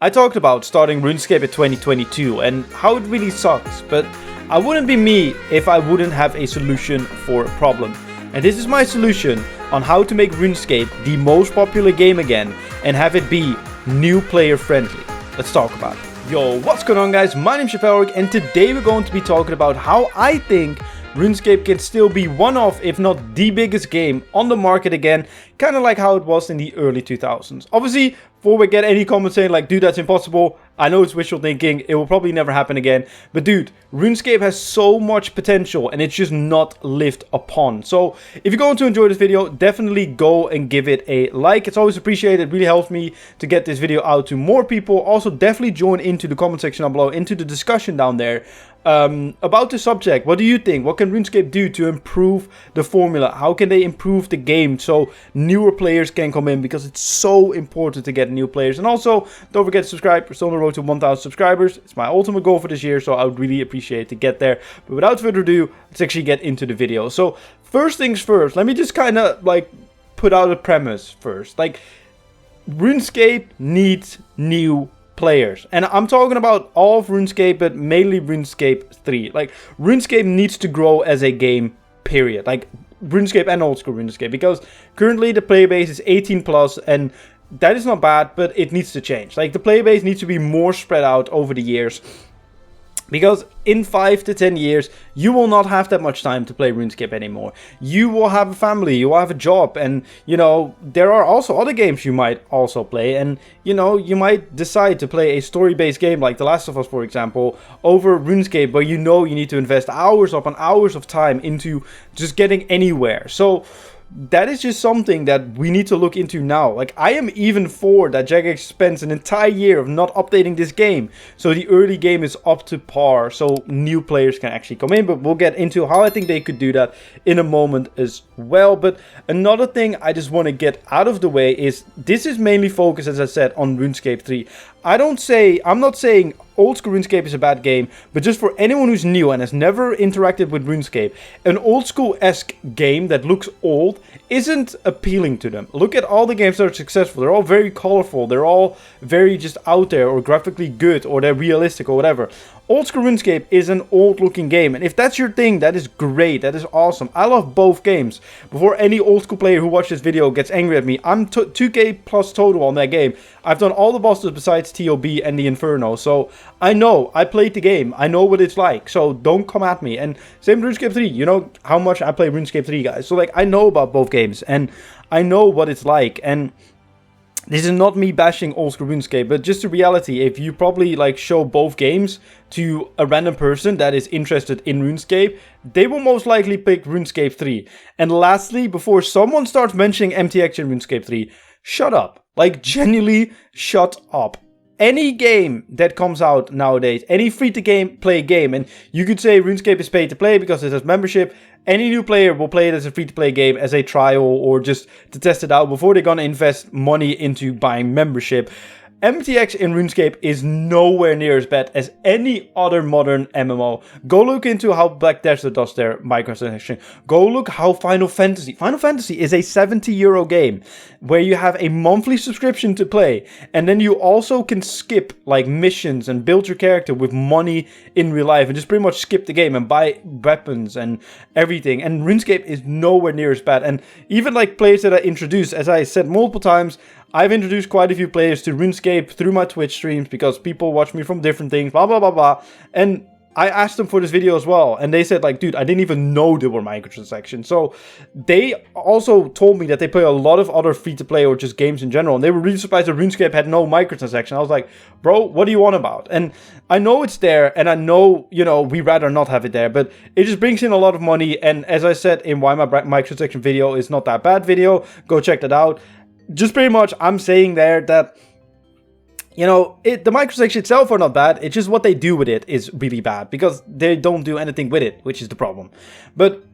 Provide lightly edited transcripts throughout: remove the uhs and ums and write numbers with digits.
I talked about starting RuneScape in 2022 and how it really sucks, but I wouldn't be me if I wouldn't have a solution for a problem. And this is my solution on how to make RuneScape the most popular game again and have it be new player friendly. Let's talk about it. Yo, what's going on guys? My name's Chef and today we're going to be talking about how I think RuneScape can still be one of, if not the biggest game on the market again, kind of like how it was in the early 2000s. Obviously, before we get any comments saying like, dude, that's impossible, I know it's wishful thinking, it will probably never happen again, but dude, RuneScape has so much potential and it's just not lived upon. So if you're going to enjoy this video, definitely go and give it a like. It's always appreciated, it really helps me to get this video out to more people. Also, definitely join into the comment section down below, into the discussion down there. About the subject. What do you think? What can RuneScape do to improve the formula? How can they improve the game so newer players can come in? Because it's so important to get new players. And also, don't forget to subscribe. We're still on the road to 1,000 subscribers. It's my ultimate goal for this year, so I would really appreciate to get there. But without further ado, let's actually get into the video. So, first things first, let me just kind of like put out a premise first. Like, RuneScape needs new players, and I'm talking about all of RuneScape, but mainly RuneScape 3. Like, RuneScape needs to grow as a game, period. Like, RuneScape and old school RuneScape, because currently the player base is 18 plus, and that is not bad, but it needs to change. Like, the player base needs to be more spread out over the years, because in 5 to 10 years, you will not have that much time to play RuneScape anymore. You will have a family, you will have a job, and, you know, there are also other games you might also play, and, you know, you might decide to play a story-based game like The Last of Us, for example, over RuneScape, where you know you need to invest hours upon hours of time into just getting anywhere. So that is just something that we need to look into now. Like, I am even for that Jagex spends an entire year of not updating this game, so the early game is up to par, so new players can actually come in. But we'll get into how I think they could do that in a moment as well. But another thing I just want to get out of the way is this is mainly focused, as I said, on RuneScape 3. I'm not saying old school RuneScape is a bad game, but just for anyone who's new and has never interacted with RuneScape, an old school-esque game that looks old isn't appealing to them. Look at all the games that are successful. They're all very colorful. They're all very just out there or graphically good, or they're realistic or whatever. Old school RuneScape is an old looking game, and if that's your thing, that is great, that is awesome. I love both games. Before any old school player who watches this video gets angry at me, I'm 2k plus total on that game. I've done all the bosses besides TOB and the Inferno, so I know, I played the game, I know what it's like, so don't come at me. And same with RuneScape 3, you know how much I play RuneScape 3, guys, so like, I know about both games, and I know what it's like. And this is not me bashing old school RuneScape, but just the reality. If you probably like show both games to a random person that is interested in RuneScape, they will most likely pick RuneScape 3. And lastly, before someone starts mentioning MTX in RuneScape 3, shut up. Like, genuinely, shut up. Any game that comes out nowadays, any free-to-play game, and you could say RuneScape is pay-to-play because it has membership, any new player will play it as a free-to-play game, as a trial, or just to test it out before they're gonna invest money into buying membership. MTX in RuneScape is nowhere near as bad as any other modern MMO. Go look into how Black Desert does their microtransaction. Go look how Final Fantasy is a €70 game where you have a monthly subscription to play, and then you also can skip like missions and build your character with money in real life and just pretty much skip the game and buy weapons and everything. And RuneScape is nowhere near as bad. And even like players that I introduced, as I said multiple times, I've introduced quite a few players to RuneScape through my Twitch streams because people watch me from different things, blah, blah, blah, blah. And I asked them for this video as well. And they said like, dude, I didn't even know there were microtransactions. So they also told me that they play a lot of other free-to-play or just games in general. And they were really surprised that RuneScape had no microtransaction. I was like, bro, what do you want about? And I know it's there, and I know, you know, we rather not have it there, but it just brings in a lot of money. And as I said in why my microtransaction video is not that bad video, go check that out. Just pretty much, I'm saying there that, you know, the microtransactions itself are not bad. It's just what they do with it is really bad, because they don't do anything with it, which is the problem. But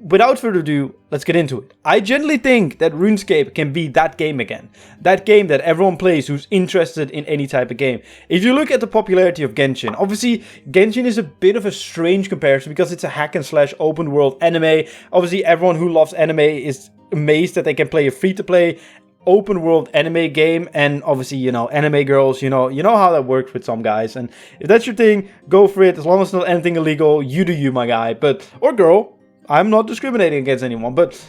without further ado, let's get into it. I generally think that RuneScape can be that game again. That game that everyone plays who's interested in any type of game. If you look at the popularity of Genshin, obviously Genshin is a bit of a strange comparison because it's a hack and slash open world anime. Obviously everyone who loves anime is amazed that they can play a free to play open world anime game, and obviously, you know, anime girls, you know how that works with some guys. And if that's your thing, go for it. As long as it's not anything illegal, you do you, my guy. But, or girl, I'm not discriminating against anyone, but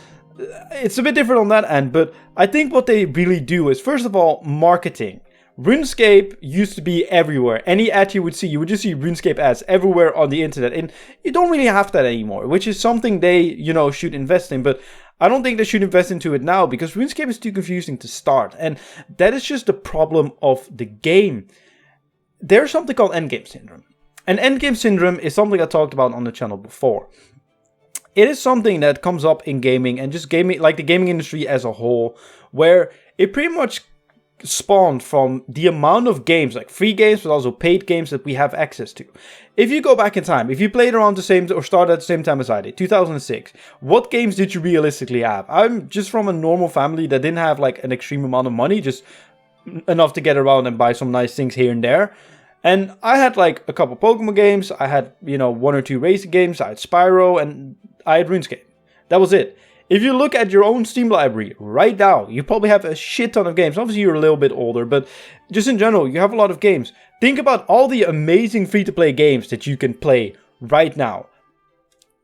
it's a bit different on that end. But I think what they really do is, first of all, marketing. RuneScape used to be everywhere. Any ad you would just see RuneScape ads everywhere on the internet. And you don't really have that anymore, which is something they, you know, should invest in. But I don't think they should invest into it now because RuneScape is too confusing to start. And that is just the problem of the game. There's something called Endgame syndrome. And Endgame syndrome is something I talked about on the channel before. It is something that comes up in gaming and just gaming, like the gaming industry as a whole, where it pretty much spawned from the amount of games, like free games, but also paid games that we have access to. If you go back in time, if you played around the same or started at the same time as I did, 2006, what games did you realistically have? I'm just from a normal family that didn't have like an extreme amount of money, just enough to get around and buy some nice things here and there. And I had like a couple Pokemon games, I had, you know, 1 or 2 racing games, I had Spyro, and I had RuneScape. That was it. If you look at your own Steam library right now, you probably have a shit ton of games. Obviously, you're a little bit older, but just in general, you have a lot of games. Think about all the amazing free-to-play games that you can play right now.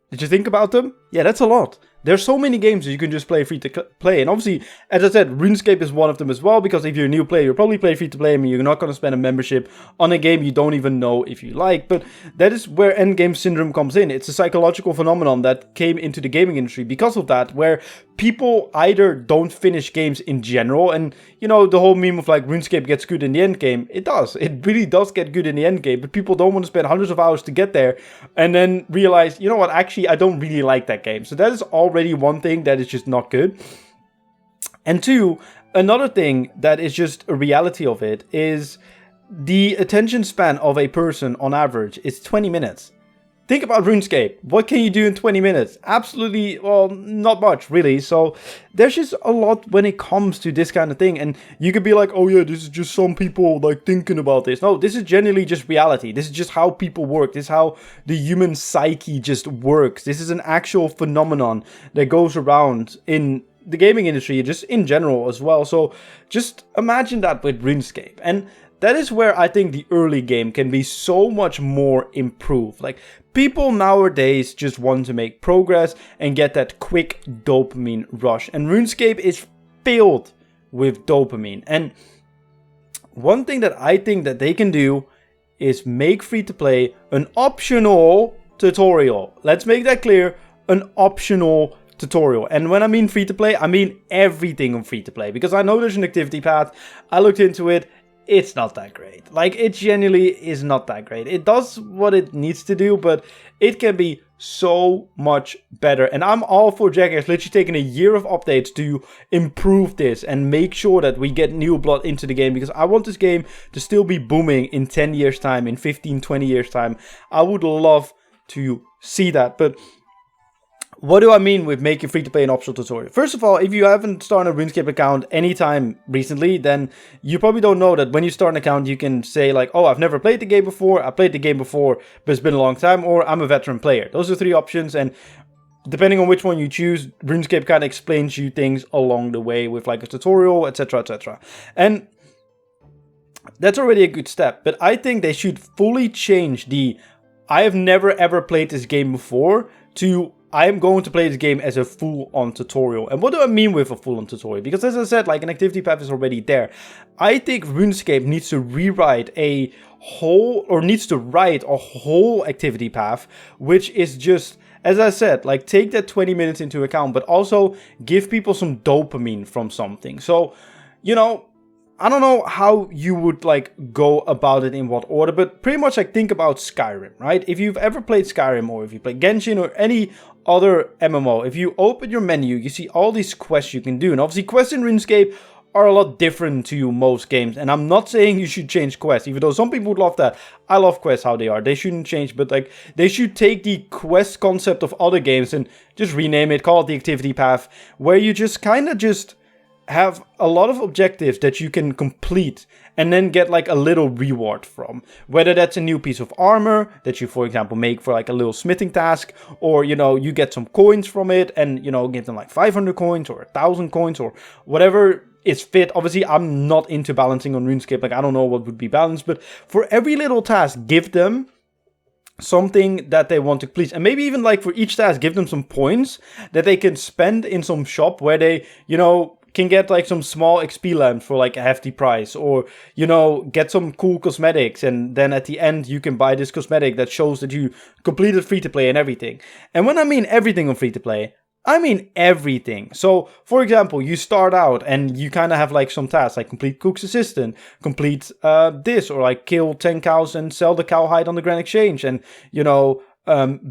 Did you think about them? Yeah, that's a lot. There's so many games that you can just play free to play. And obviously, as I said, RuneScape is one of them as well. Because if you're a new player, you'll probably play free to play. I mean, you're not going to spend a membership on a game you don't even know if you like. But that is where endgame syndrome comes in. It's a psychological phenomenon that came into the gaming industry because of that. Where people either don't finish games in general. And, you know, the whole meme of like RuneScape gets good in the end game. It does. It really does get good in the end game. But people don't want to spend hundreds of hours to get there. And then realize, you know what, actually, I don't really like that game. So that is already one thing that is just not good. And two, another thing that is just a reality of it is the attention span of a person on average is 20 minutes. Think about RuneScape. What can you do in 20 minutes? Absolutely, well, not much, really. So there's just a lot when it comes to this kind of thing. And you could be like, oh yeah, this is just some people like thinking about this. No, this is generally just reality. This is just how people work. This is how the human psyche just works. This is an actual phenomenon that goes around in the gaming industry, just in general as well. So just imagine that with RuneScape. And that is where I think the early game can be so much more improved. Like, people nowadays just want to make progress and get that quick dopamine rush. And RuneScape is filled with dopamine. And one thing that I think that they can do is make free-to-play an optional tutorial. Let's make that clear. An optional tutorial. And when I mean free-to-play, I mean everything on free-to-play. Because I know there's an activity path. I looked into it. It's not that great. Like, it genuinely is not that great. It does what it needs to do, but it can be so much better. And I'm all for Jackass literally taking a year of updates to improve this and make sure that we get new blood into the game, because I want this game to still be booming in 10 years time, in 15, 20 years time. I would love to see that. But what do I mean with making free-to-play an optional tutorial? First of all, if you haven't started a RuneScape account anytime recently, then you probably don't know that when you start an account, you can say like, oh, I've never played the game before, I played the game before, but it's been a long time, or I'm a veteran player. Those are 3 options, and depending on which one you choose, RuneScape kind of explains you things along the way with like a tutorial, etc, etc. And that's already a good step, but I think they should fully change the I have never ever played this game before to I am going to play this game as a full-on tutorial. And what do I mean with a full-on tutorial? Because as I said, like, an activity path is already there. I think RuneScape needs to rewrite a whole, or needs to write a whole activity path, which is just, as I said, like, take that 20 minutes into account, but also give people some dopamine from something. So, you know, I don't know how you would like go about it in what order, but pretty much like think about Skyrim, right? If you've ever played Skyrim, or if you play Genshin or any other MMO, if you open your menu, you see all these quests you can do. And obviously quests in RuneScape are a lot different to most games. And I'm not saying you should change quests, even though some people would love that. I love quests how they are. They shouldn't change, but like they should take the quest concept of other games and just rename it, call it the activity path, where you just kind of just have a lot of objectives that you can complete and then get like a little reward from. Whether that's a new piece of armor that you, for example, make for like a little smithing task, or, you know, you get some coins from it and, you know, give them like 500 coins or 1,000 coins or whatever is fit. Obviously, I'm not into balancing on RuneScape. Like, I don't know what would be balanced, but for every little task, give them something that they want to please. And maybe even like for each task, give them some points that they can spend in some shop where they, you know, can get like some small XP lamps for like a hefty price, or, you know, get some cool cosmetics, and then at the end you can buy this cosmetic that shows that you completed free to play and everything. And when I mean everything on free to play, I mean everything. So, for example, you start out and you kind of have like some tasks, like complete Cook's Assistant, complete this, or like kill 10 cows and sell the cow hide on the Grand Exchange, and, you know,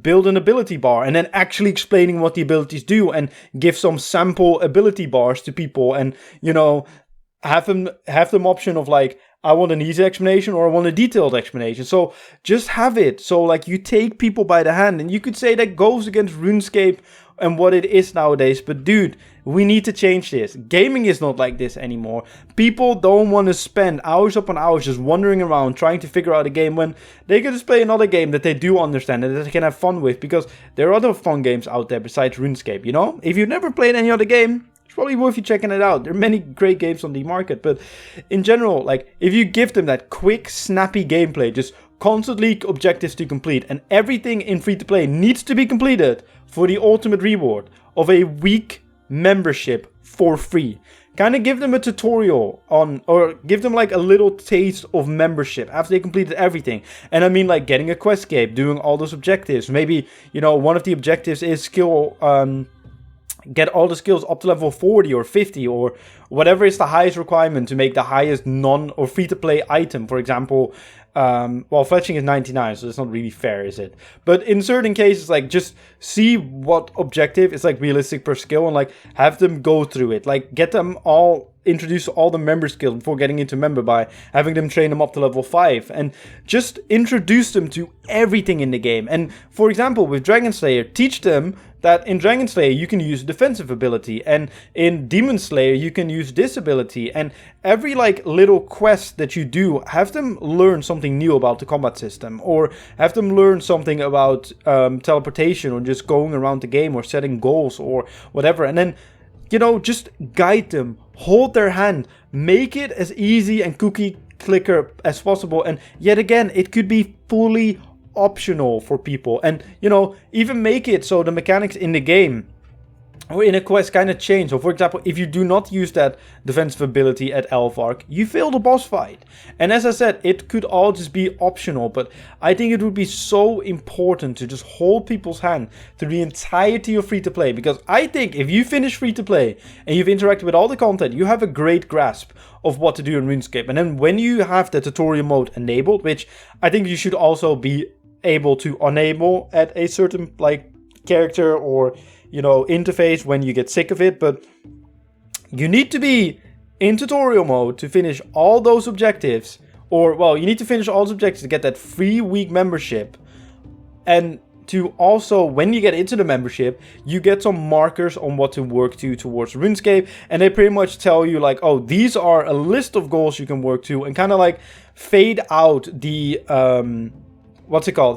build an ability bar, and then actually explaining what the abilities do, and give some sample ability bars to people, and, you know, have them option of like, I want an easy explanation or I want a detailed explanation. So just have it. So like you take people by the hand, and you could say that goes against RuneScape and what it is nowadays. But dude, we need to change this. Gaming is not like this anymore. People don't want to spend hours upon hours just wandering around trying to figure out a game, when they can just play another game that they do understand and that they can have fun with, because there are other fun games out there besides RuneScape, you know? If you've never played any other game, it's probably worth you checking it out. There are many great games on the market, but in general, like, if you give them that quick, snappy gameplay, just constantly objectives to complete, and everything in free-to-play needs to be completed for the ultimate reward of a week membership for free. Kind of give them a tutorial on, or give them like a little taste of membership after they completed everything. And I mean, like, getting a questscape, doing all those objectives. Maybe, you know, one of the objectives is skill, get all the skills up to level 40 or 50, or whatever is the highest requirement to make the highest non or free-to-play item. For example, well, fletching is 99, so it's not really fair, is it? But in certain cases, like, just see what objective is like realistic per skill, and like have them go through it. Like, get them all, introduce all the member skills before getting into member by having them train them up to level 5, and just introduce them to everything in the game. And for example, with Dragon Slayer, teach them that in Dragon Slayer you can use defensive ability, and in Demon Slayer you can use this ability, and every like little quest that you do, have them learn something new about the combat system, or have them learn something about teleportation, or just going around the game, or setting goals, or whatever. And then, you know, just guide them, hold their hand, make it as easy and cookie clicker as possible. And yet again, it could be fully optional for people, and, you know, even make it so the mechanics in the game or in a quest kind of change. So for example, if you do not use that defensive ability at Elvark, you fail the boss fight. And as I said, it could all just be optional, but I think it would be so important to just hold people's hand through the entirety of free to play, because I think if you finish free to play and you've interacted with all the content, you have a great grasp of what to do in RuneScape. And then when you have the tutorial mode enabled, which I think you should also be able to enable at a certain like character or, you know, interface when you get sick of it, but you need to be in tutorial mode to finish all those objectives, or, well, you need to finish all those objectives to get that free week membership. And to also, when you get into the membership, you get some markers on what to work to towards RuneScape, and they pretty much tell you like, oh, these are a list of goals you can work to, and kind of like fade out the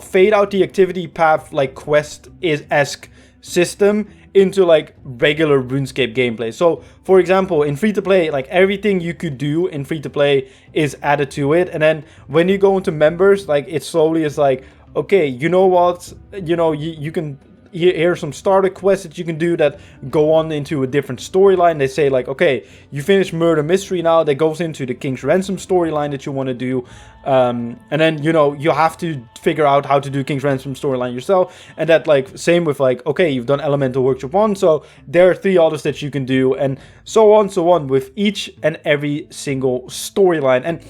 fade out the activity path, like quest-esque system into like regular RuneScape gameplay. So for example, in free to play, like everything you could do in free to play is added to it, and then when you go into members, like it slowly is like, okay, you know what, you know, you can, here are some starter quests that you can do that go on into a different storyline. They say like, okay, you finished Murder Mystery now, that goes into the King's Ransom storyline that you want to do, and then, you know, you have to figure out how to do King's Ransom storyline yourself. And that, like, same with like, okay, you've done Elemental Workshop 1, so there are 3 others that you can do, and so on with each and every single storyline. And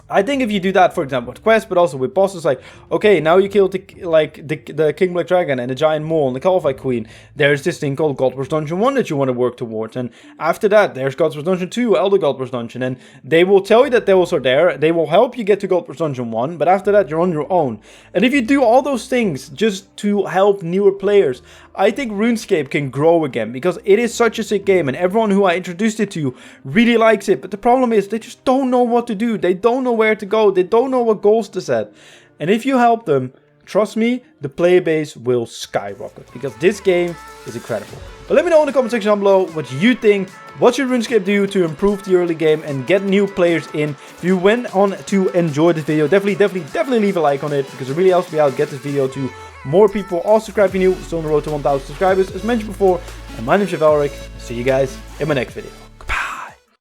I think if you do that, for example, with quests, but also with bosses, like, okay, now you killed the King Black Dragon and the Giant Mole and the Calvite Queen, there's this thing called God Wars Dungeon 1 that you want to work towards, and after that, there's God Wars Dungeon 2, Elder God Wars Dungeon, and they will tell you that those are there, they will help you get to God Wars Dungeon 1, but after that, you're on your own. And if you do all those things just to help newer players, I think RuneScape can grow again, because it is such a sick game, and everyone who I introduced it to really likes it, but the problem is they just don't know what to do, they don't know where to go, they don't know what goals to set. And if you help them trust me, the player base will skyrocket because this game is incredible. But let me know in the comment section down below what you think. What should RuneScape do to improve the early game and get new players in? If you went on to enjoy this video, definitely leave a like on it because it really helps me out, get this video to more people. Also subscribe if you're new, still on the road to 1000 subscribers as mentioned before. And my name is Valric. See you guys in my next video.